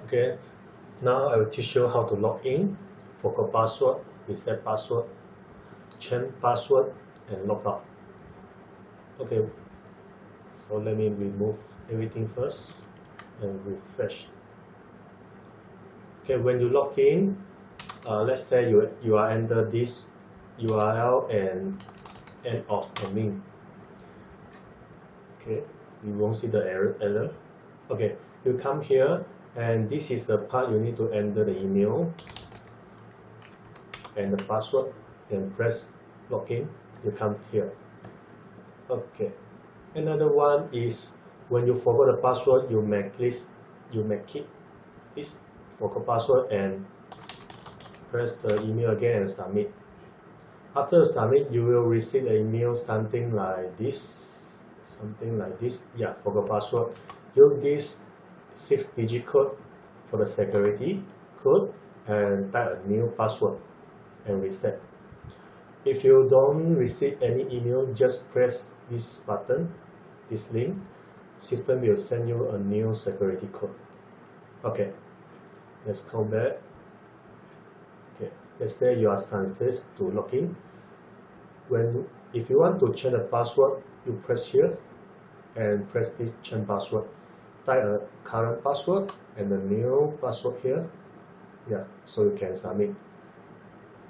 Okay, now I will teach you how to log in, forgot password, reset password, change password, and log out. Okay, so let me remove everything first and refresh. Okay, when you log in, let's say you are enter this URL and end of admin. Okay, you won't see the error. Okay, you come here, and this is the part you need to enter the email and the password, and press login. You come here. Okay, another one is when you forgot the password, you make this forgot password and press the email again and submit. After submit, you will receive an email something like this. Yeah, forgot password. Use this 6-digit code for the security code and type a new password and reset. If you don't receive any email, just press this button, this link. System will send you a new security code. Okay, let's go back. Okay, let's say you are success to login. If you want to change the password, you press here and press this change password. Type a current password and the new password here. Yeah, so you can submit.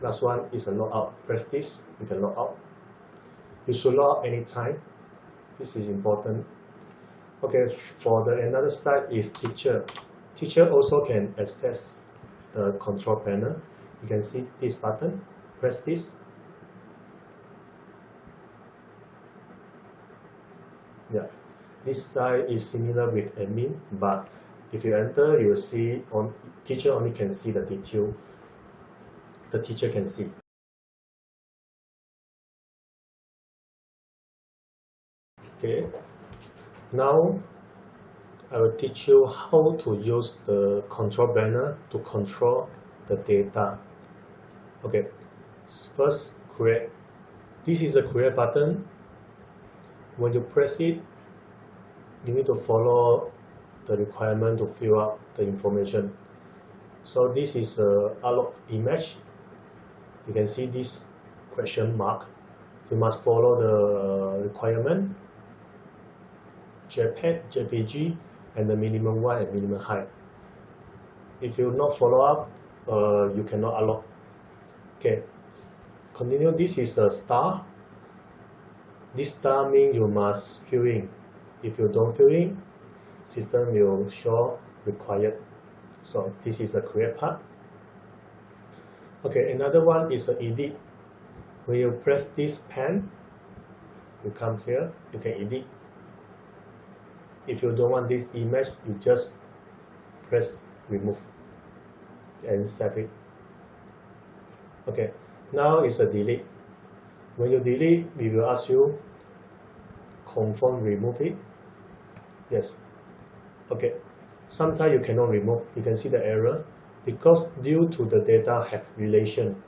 Last one is a logout. Press this, you can log out. You should log out anytime. This is important. Okay, for the another side is teacher. Teacher also can access the control panel. You can see this button. Press this. Yeah, this side is similar with admin, but if you enter, you will see teacher only can see the detail. The teacher can see. Okay, now I will teach you how to use the control panel to control the data. Okay, first create. This is the create button. When you press it, you need to follow the requirement to fill up the information. So this is a upload image. You can see this question mark. You must follow the requirement, JPEG, JPG, and the minimum width and minimum height. If you not follow up, you cannot upload. Okay, continue. This is a star. This star means you must fill in. If you don't fill in, system will show required. So this is a create part. Okay, another one is the edit. When you press this pen, you come here, you can edit. If you don't want this image, you just press remove and save it. Okay, now is a delete. When you delete, we will ask you confirm remove it. Yes. Okay. Sometimes you cannot remove. You can see the error because due to the data have relation.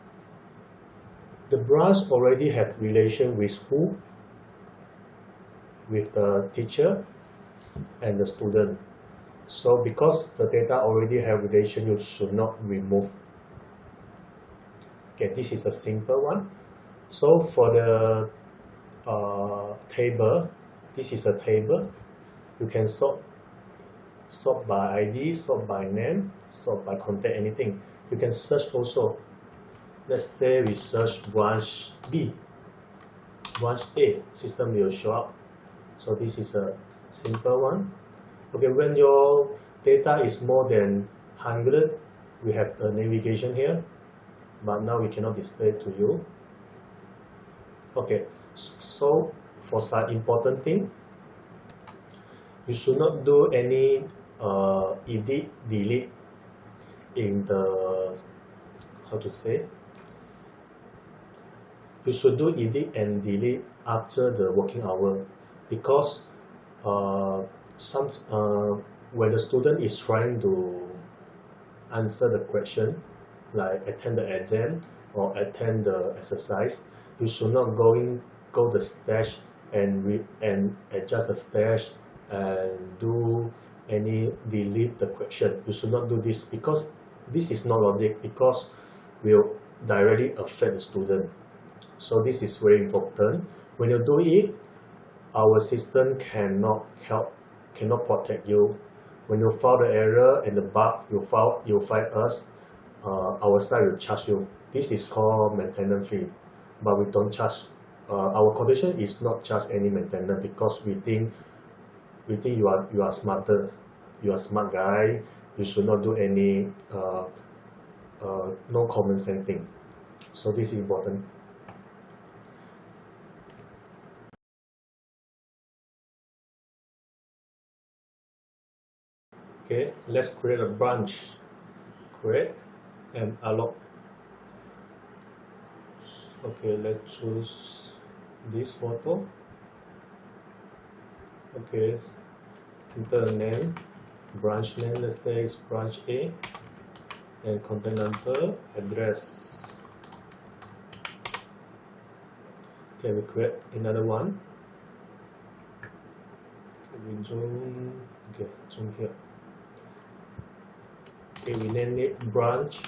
The branch already have relation with who? With the teacher and the student. So because the data already have relation, you should not remove. Okay, this is a simple one. So for the table, this is a table. You can sort by ID, sort by name, sort by contact, anything. You can search also. Let's say we search branch B, branch A, system will show up. So this is a simple one. Okay, when your data is more than 100, we have the navigation here, but now we cannot display to you. Okay, so for some important thing, you should not do any edit, delete in the, how to say, you should do edit and delete after the working hour, because when the student is trying to answer the question, like attend the exam or attend the exercise, you should not go the stage and adjust the stage and do delete the question. You should not do this because this is not logic, because will directly affect the student. So this is very important. When you do it, our system cannot protect you. When you found the error and the bug you find us, our side will charge you. This is called maintenance fee, but we don't charge. Our condition is not charge any maintenance because we think you are smarter, you are smart guy. You should not do any no common sense thing. So this is important. Okay, let's create a branch. Create and allot. Okay, let's choose this photo. Okay, enter the name, branch name, let's say it's branch A, and contact number, address. Okay, we create another one. Okay, we zoom here. Okay, we name it branch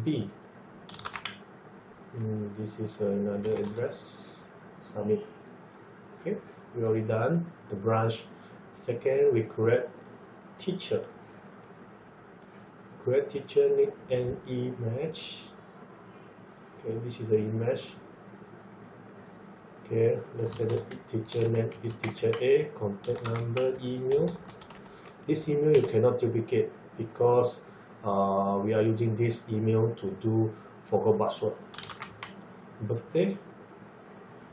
B. This is another address. Submit. Okay, we already done the branch. Second, we create teacher. Create teacher need an image. Okay, this is the image. Okay, let's say the teacher name is teacher A, contact number, email. This email you cannot duplicate because we are using this email to do forgot password. Birthday,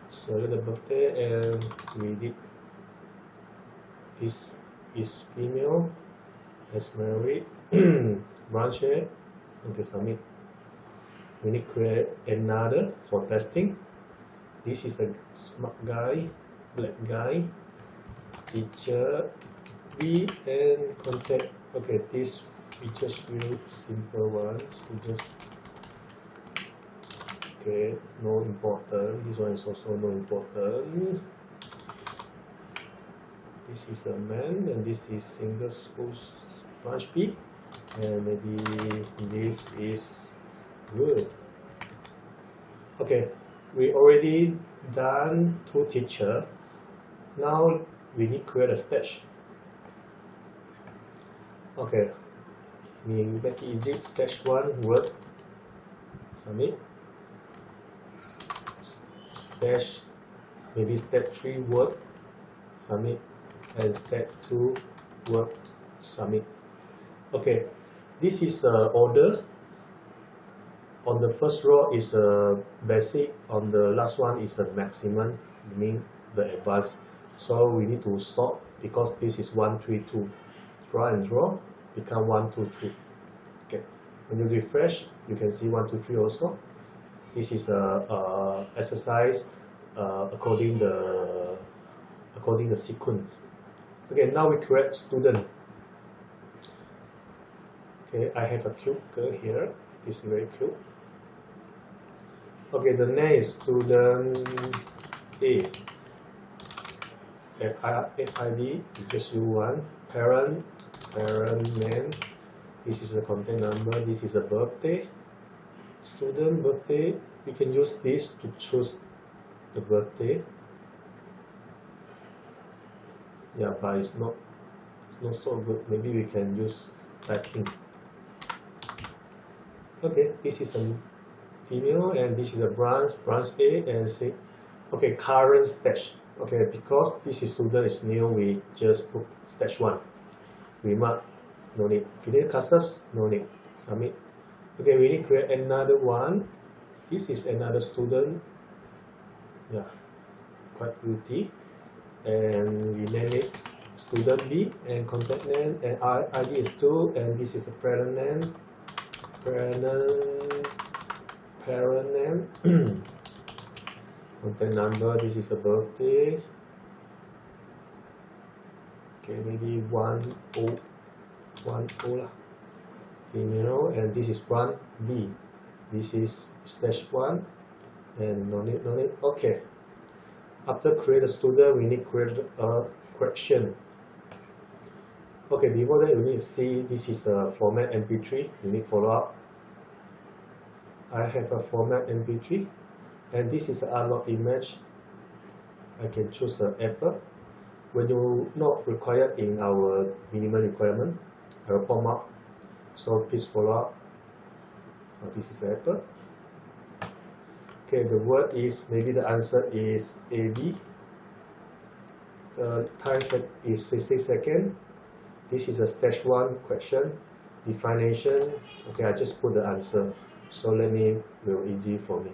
select the birthday, and we did this is female, as married. Branch A. Okay, submit. We need to create another for testing. This is a smart guy, black guy, teacher B, and contact. Okay, this we just use simple ones. We just okay, no important. This one is also no important. This is a man, and this is single school branch B, and maybe this is good. Okay, we already done two teacher. Now we need to create a stage. Okay, we make it easy. Stage 1 word. Submit. Stage maybe step 3 word. Submit. And step 2 word. Submit. Okay, this is order. On the first row is a basic. On the last one is a maximum, meaning the advanced. So we need to sort because this is 1, 3, 2. Draw and draw become 1, 2, 3. Okay, when you refresh, you can see 1, 2, 3 also. This is a exercise according the sequence. Okay, now we create student. Okay, I have a cute girl here. This is very cute. Okay, the name is student A. FID, you just use one. Parent name. This is the contact number. This is a birthday. Student birthday. We can use this to choose the birthday. Yeah, but it's not so good. Maybe we can use typing. Okay, this is a female, and this is a branch A, and say, okay, current stage. Okay, because this is student is new, we just put stage 1. Remark, no need. Finish classes, no need. Submit. Okay, we need to create another one. This is another student. Yeah, quite pretty. And we name it student B, and contact name and ID is 2, and this is the parent name. Parent name. Contact number, this is a birthday. Okay, maybe 10 lah. Female, and this is branch B. This is stage 1, and no need. Okay. After create a student, we need to create a correction. Okay, before that, we need to see this is a format MP3. You need follow up. I have a format MP3, and this is an unlocked image. I can choose the Apple. When you not required in our minimum requirement, I will pop up. So please follow up. This is the Apple. Okay, the word is, maybe the answer is AB. The time is 60 seconds. This is a stage 1 question. Definition. Okay, I just put the answer. So let me, will easy for me.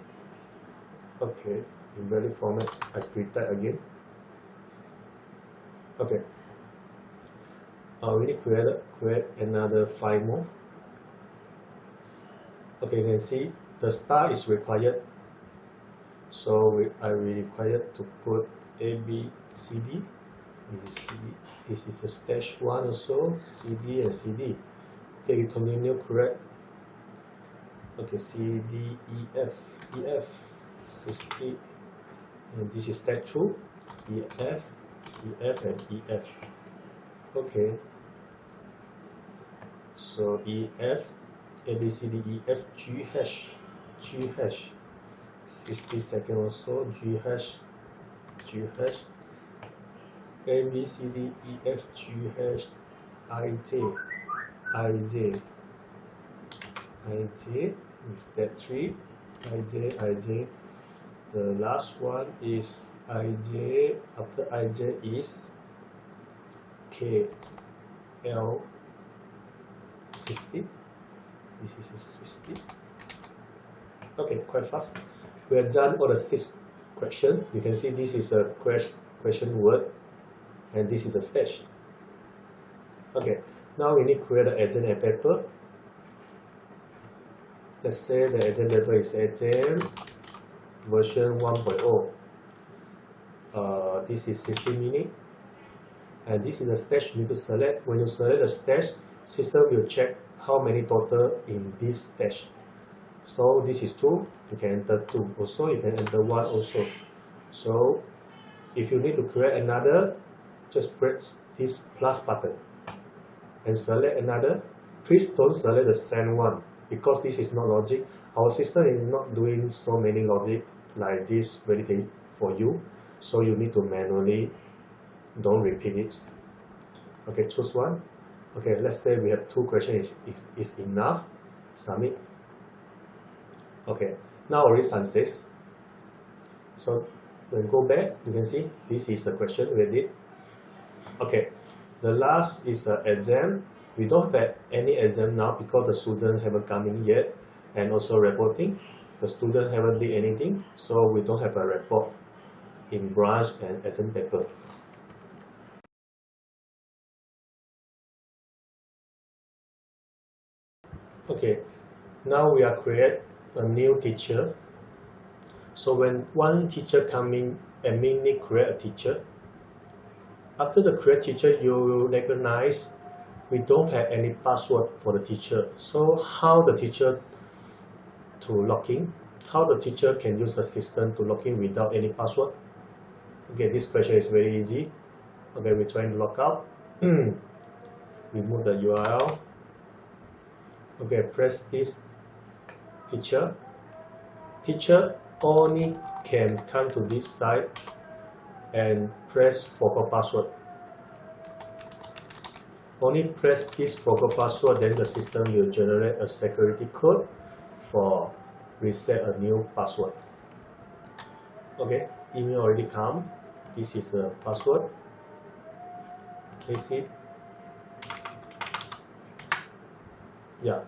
Okay, invalid format, I pre-type again. Okay. We need to create another 5 more. Okay, you can see the star is required. So I will require to put A, B, C, D. This is a stage 1 also, C, D and C, D. Okay, we continue correct. Okay, C, D, E, F, 60. And this is stage 2, E, F, and E, F. Okay. So E, F, A, B, C, D, E, F, G, H. 60 seconds also, G, H. A, B, C, D, E, F, G, H, I, J is step 3. I, J. The last one is I, J. After I, J is K, L, 60. This is 60. Okay, quite fast. We have done all the 6 questions. You can see this is a question word, and this is a stage. Okay, now we need to create an exam and paper. Let's say the exam paper is exam version 1.0. This is 60 minutes, and this is a stage you need to select. When you select the stage, system will check how many total in this stage. So this is 2, you can enter 2. Also, you can enter 1 also. So if you need to create another, just press this plus button and select another. Please don't select the same one, because this is not logic. Our system is not doing so many logic like this validate for you. So you need to manually, don't repeat it. Okay, choose one. Okay, let's say we have 2 questions is enough. Submit. Okay, now already success. So when go back, you can see this is a question we did. Okay, the last is an exam. We don't have any exam now because the student haven't come in yet, and also reporting. The student haven't did anything, so we don't have a report in branch and exam paper. Okay, now we are create a new teacher. So when one teacher come in, admin need create a teacher. After the create teacher, you will recognize we don't have any password for the teacher. So how the teacher to log in? How the teacher can use the system to log in without any password? Okay, this question is very easy. Okay, we're trying to log out. Remove the URL. Okay, press this teacher. Teacher only can come to this site and press forgot password. Only press this forgot password, then the system will generate a security code for reset a new password. Okay, email already come. This is the password. Paste it. Yeah.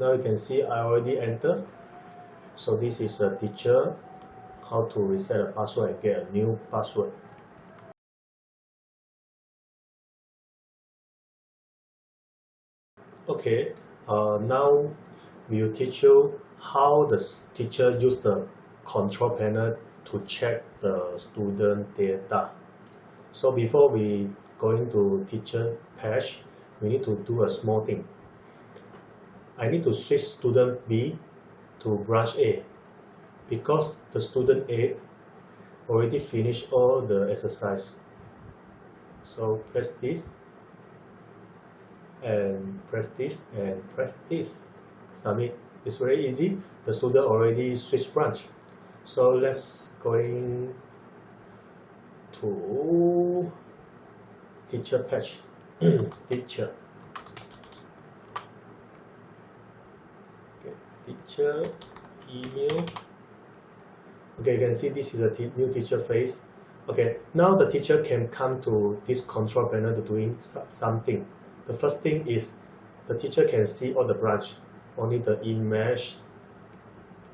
Now you can see I already entered. So this is a teacher, how to reset a password and get a new password. Okay, now we will teach you how the teacher use the control panel to check the student data. So before we going to teacher page, we need to do a small thing. I need to switch student B to branch A because the student A already finished all the exercise. So press this. and press this and press this. Submit. It's very easy. The student already switched branch. So let's going to teacher page. Teacher. Okay. Teacher email. Okay, you can see this is a new teacher face. Okay, now the teacher can come to this control panel to doing something. The first thing is the teacher can see all the branch, only the image,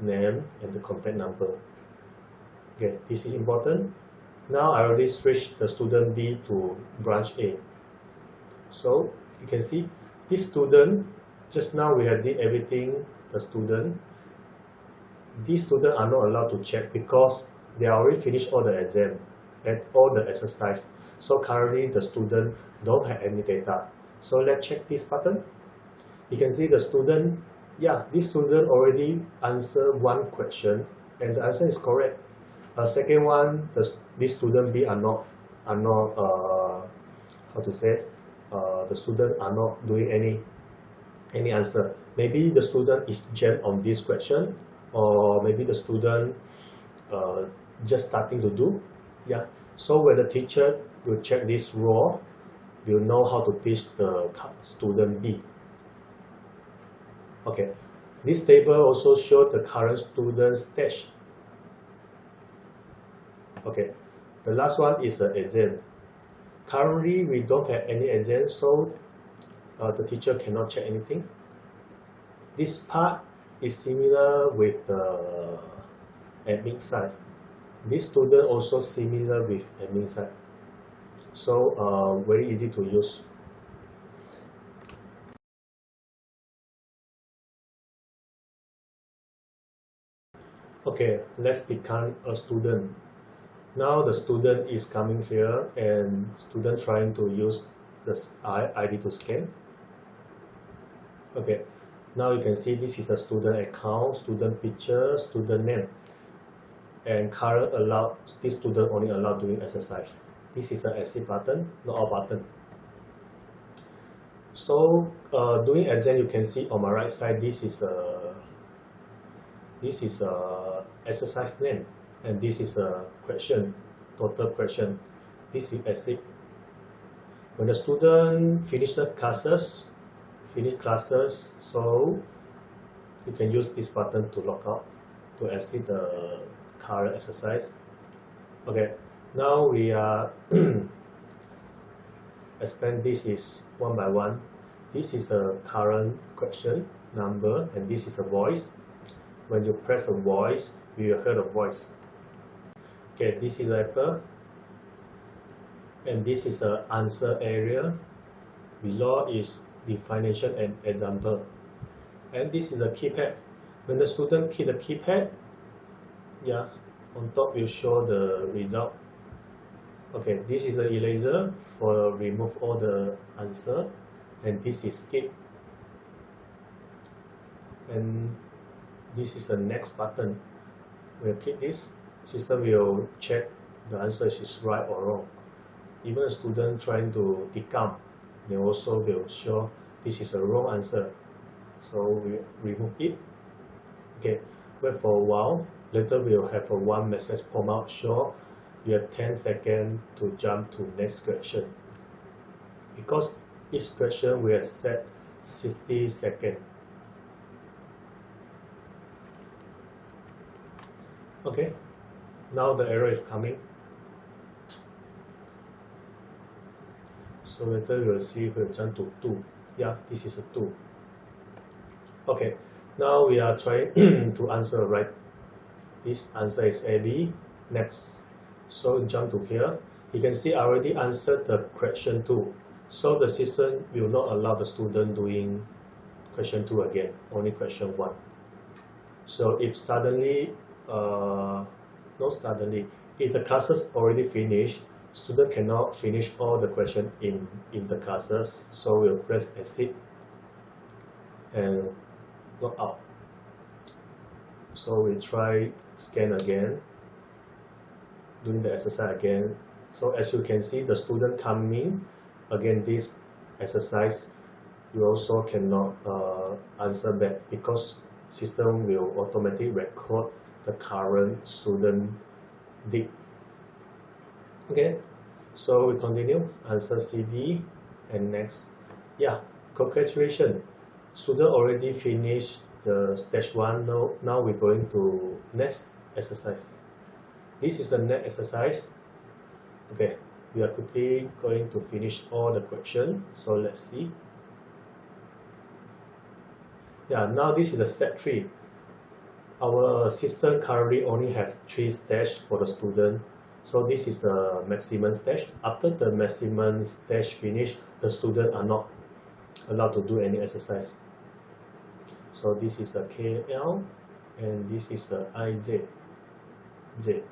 name, and the contact number. Okay, this is important. Now I already switched the student B to branch A. So you can see this student, just now we have did everything, the student. These students are not allowed to check because they already finished all the exam and all the exercise. So currently the student don't have any data. So let's check this button. You can see the student, yeah, this student already answered one question and the answer is correct. Second one, this student B are not how to say, the student are not doing any answer. Maybe the student is jammed on this question, or maybe the student just starting to do. Yeah. So when the teacher will check this row, we'll know how to teach the student B. Okay. This table also shows the current student stage. Okay. The last one is the exam. Currently, we don't have any exam, so the teacher cannot check anything. This part is similar with the admin side. This student also similar with admin side. So very easy to use. Okay, let's become a student. Now the student is coming here and student trying to use the ID to scan. Okay, now you can see this is a student account, student picture, student name. And current allowed, this student only allowed doing exercise. This is the exit button, not all button. So doing exam, you can see on my right side, this is a exercise name, and this is a question, total question. This is exit. When the student finish classes, so you can use this button to log out, to exit the current exercise. Okay, now we are expand this is one by one. This is a current question number, and this is a voice. When you press the voice, you will hear the voice. Okay, this is Apple, and this is the answer area. Below is definition and example, and this is a keypad. When the student key the keypad, yeah, on top will show the result. Okay, this is the eraser for remove all the answer, and this is skip, and this is the next button. We'll click this, system will check the answer is right or wrong. Even a student trying to decount, they also will show this is a wrong answer, so we remove it. Okay, wait for a while. Later we'll have a one message pop out show you have 10 seconds to jump to next question. Because each question we have set 60 seconds. Okay, now the error is coming. So later we will see if we jump to 2. Yeah, this is a 2. Okay, now we are trying to answer right. This answer is AB. Next. So jump to here. You can see I already answered the question 2. So the system will not allow the student doing question 2 again, only question 1. So if suddenly, not suddenly, if the classes already finished, student cannot finish all the question in the classes. So we'll press exit and log out. So we try scan again, doing the exercise again. So as you can see, the student coming again this exercise you also cannot answer back because system will automatically record the current student date. Okay, so we continue, answer CD and next. Yeah, congratulations, student already finished the stage 1. Now we're going to next exercise. This is the next exercise. Okay, we are quickly going to finish all the question, so let's see. Yeah, now this is the step 3. Our system currently only have 3 stages for the student, so this is the maximum stage. After the maximum stage finish, the student are not allowed to do any exercise. So this is a KL and this is the IJ. Okay,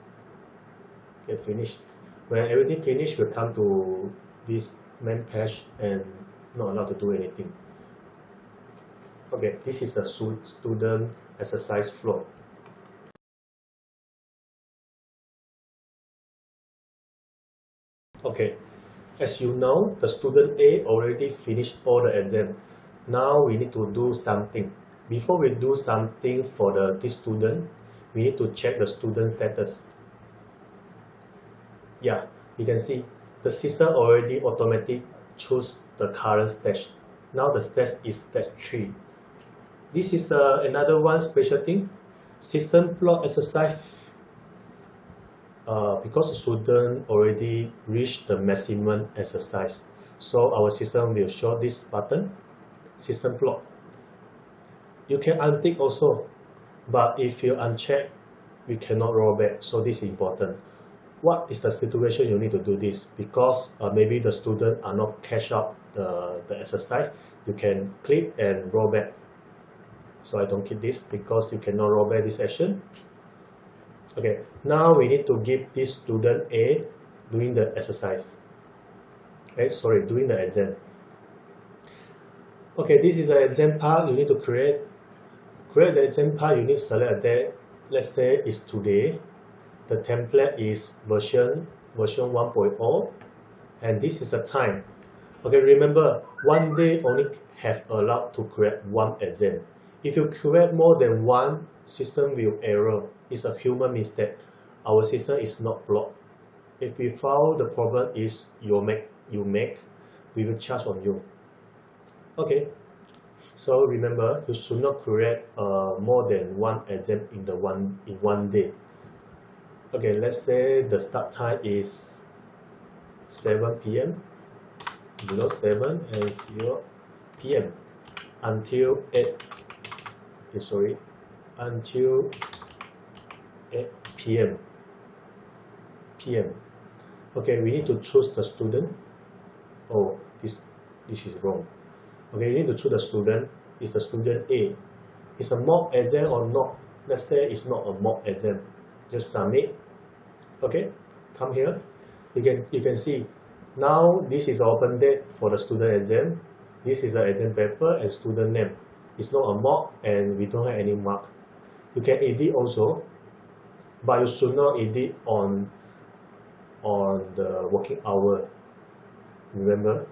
finished. When everything finished, we'll come to this main page and not allowed to do anything. Okay, this is a student exercise flow. Okay, as you know, the student A already finished all the exam. Now we need to do something. Before we do something for this student, we need to check the student status. Yeah, you can see the system already automatically choose the current stage. Now the stage is stage 3. This is another one special thing. System plot exercise. Because the student already reached the maximum exercise, so our system will show this button, system plot. You can untick also, but if you uncheck, we cannot roll back. So this is important. What is the situation you need to do this? Because maybe the student are not catch up the exercise, you can click and roll back. So I don't keep this because you cannot roll back this action. Okay, now we need to give this student A doing the exercise. Okay, sorry, doing the exam. Okay, this is the exam part. You need to create the exam part. You need to select a date. Let's say it's today. The template is version 1.0, and this is the time. Okay, remember, one day only have allowed to create one exam. If you create more than one, system will error. It's a human mistake. Our system is not blocked. If we found the problem is you make, we will charge on you. Okay, so remember, you should not create more than one exam in one day. Okay, let's say the start time is 7 p.m. 07 and 0 p.m. until 8 p.m. Okay, we need to choose the student. Oh, this is wrong. Okay, you need to choose the student. It's the student A. It's a mock exam or not? Let's say it's not a mock exam. Just submit. Okay, come here. You can see now this is the open date for the student exam. This is the exam paper and student name. It's not a mock and we don't have any mark. You can edit also, but you should not edit on the working hour. Remember,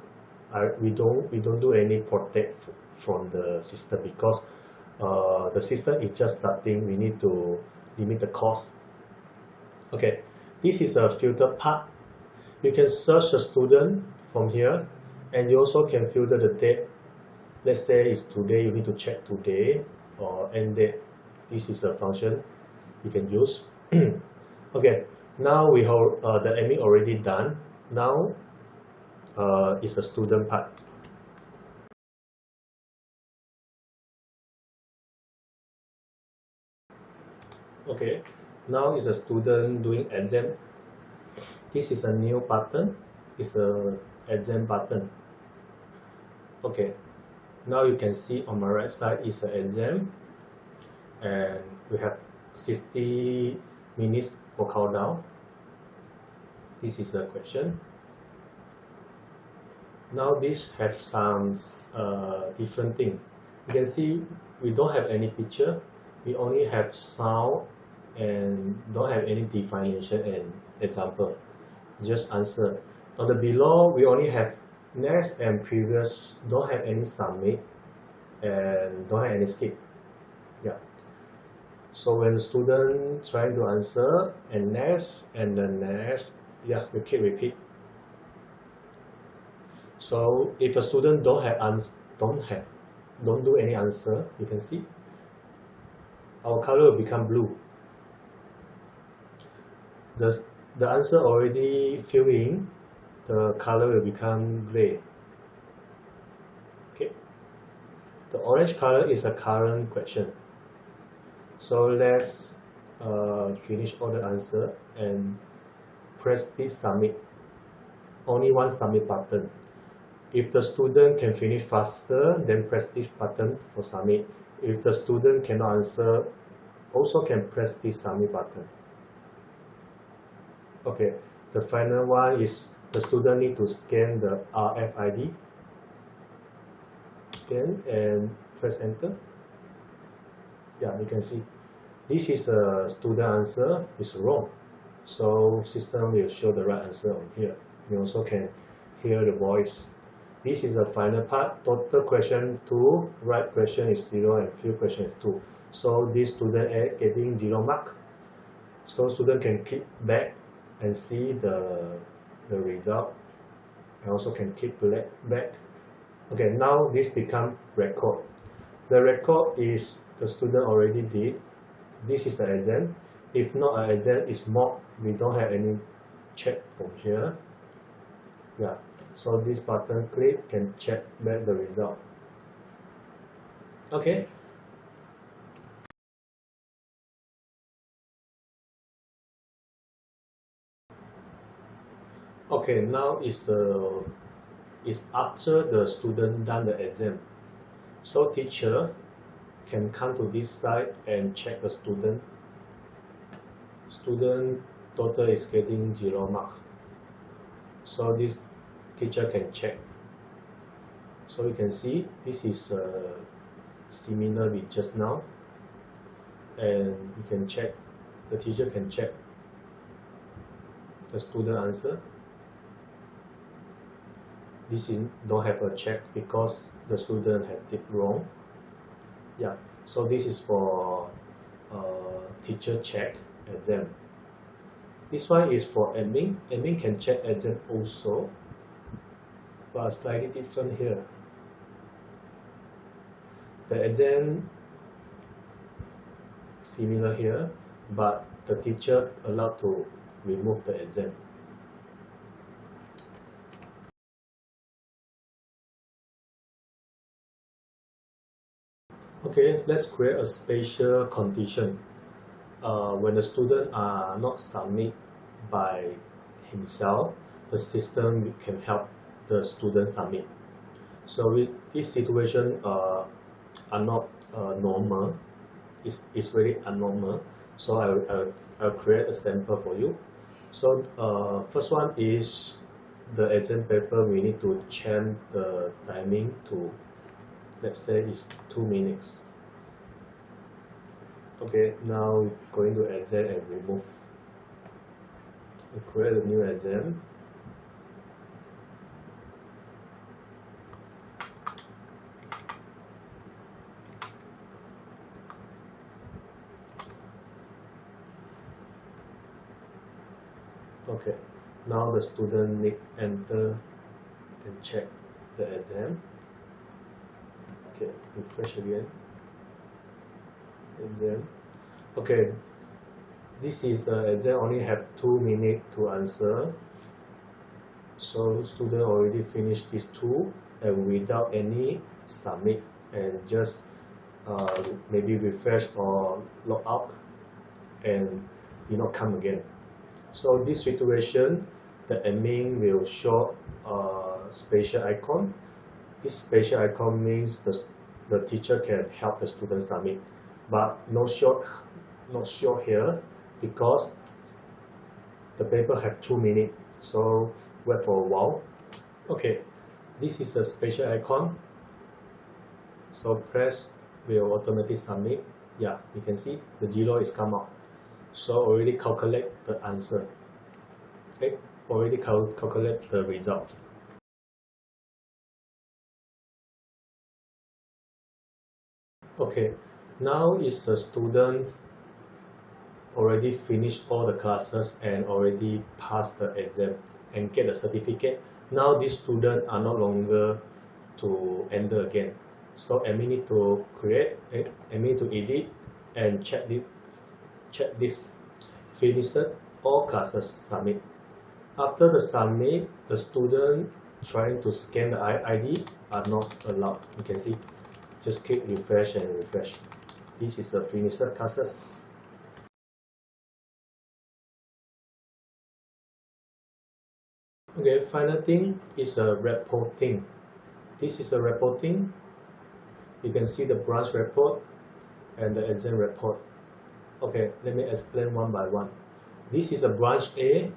we don't do any protect from the system because the system is just starting. We need to limit the cost. Okay, this is a filter part. You can search the student from here, and you also can filter the date. Let's say it's today, you need to check today or end date. This is a function you can use. Okay, now we have the admin already done. Now it's a student part. Okay, now is a student doing exam. This is a new button. It's a exam button. Okay, now you can see on my right side is an exam, and we have 60 minutes for countdown. This is a question. Now this have some different thing. You can see we don't have any picture. We only have sound and don't have any definition and example. Just answer. On the below, we only have next and previous don't have any submit and don't have any skip. Yeah. So when the student trying to answer and next and the next, yeah, we keep repeat. So if a student don't do any answer, you can see our color will become blue. The answer already filled in, the color will become gray. Okay. The orange color is a current question. So let's finish all the answer and press this submit. Only one submit button. If the student can finish faster, then press this button for submit. If the student cannot answer, also can press this submit button. Okay, the final one is the student need to scan the RFID. Scan and press enter. Yeah, you can see this is a student answer is wrong. So system will show the right answer on here. You also can hear the voice. This is the final part. Total question 2, right question is 0 and field question is 2. So this student is getting 0 mark. So student can click back and see the result. I also can click back. Okay, now this become record. The record is the student already did. This is the exam. If not an exam is mock, we don't have any check from here. Yeah, so this button click can check back the result. Okay. Okay, now is after the student done the exam. So teacher can come to this side and check the student. Student total is getting 0 mark. So this teacher can check. So you can see this is similar with just now, and you can check. The teacher can check the student answer. This is don't have a check because the student had tipped wrong. Yeah, so this is for teacher check exam. This one is for admin. Admin can check exam also, but slightly different here. The exam similar here, but the teacher allowed to remove the exam. Okay, let's create a special condition. When the student are not submit by himself, the system can help the student submit. So with this situation are not normal. It's very abnormal. So I'll create a sample for you. So first one is the exam paper. We need to change the timing to, let's say, it's 2 minutes. Okay, now going to exam and remove. We create a new exam. Okay, now the student need enter and check the exam. Okay, refresh again. Exam. Okay, this is the exam only have 2 minutes to answer. So student already finished these 2 and without any submit and just maybe refresh or log out and did not come again. So this situation, the admin will show a special icon. This special icon means the teacher can help the student submit, but not show here because the paper have 2 minutes. So wait for a while. Okay, this is the special icon. So press will automatically submit. Yeah, you can see the 0 is come out. So already calculate the answer. Okay, already calculate the result. Okay, now is the student already finished all the classes and already passed the exam and get a certificate. Now these students are no longer to enter again. So admin need to create, admin need to edit and check this finished all classes submit. After the submit, the student trying to scan the ID are not allowed. You can see, just click refresh and refresh. This is the finished classes. Okay, final thing is a reporting. This is a reporting. You can see the branch report and the exam report. Okay, let me explain one by one. This is a branch A,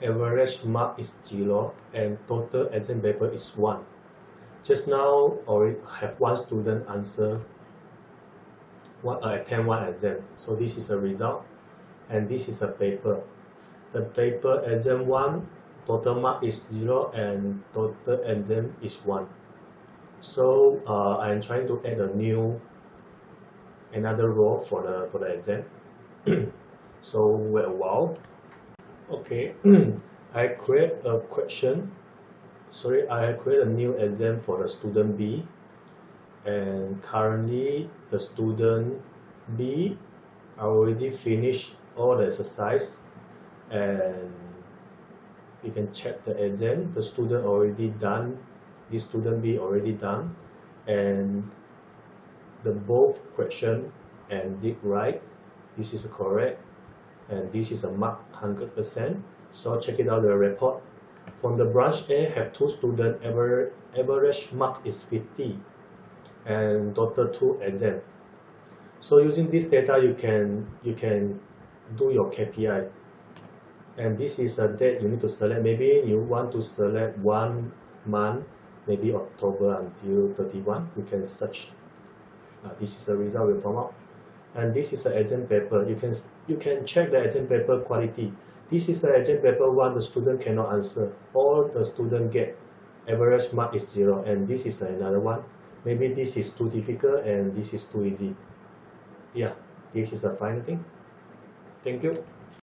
average mark is 0 and total exam paper is 1. Just now already have one student answer attend one exam. So this is a result and this is a paper. The paper exam 1, total mark is 0 and total exam is 1. So I'm trying to add another row for the exam. So wait a while. Okay, I create a question. Sorry, I create a new exam for the student B, and currently the student B already finished all the exercise, and you can check the exam. The student already done. This student B already done, and the both question and did right. This is correct, and this is a mark 100%. So check it out the report. From the branch A have 2 students, average mark is 50 and total 2 exam. So using this data you can do your KPI. And this is a date you need to select. Maybe you want to select 1 month, maybe October until 31. You can search. This is the result will come out. And this is the exam paper. You can check the exam paper quality. This is the exam paper 1, the student cannot answer. All the student get average mark is 0, and this is another one. Maybe this is too difficult and this is too easy. Yeah, this is the final thing. Thank you.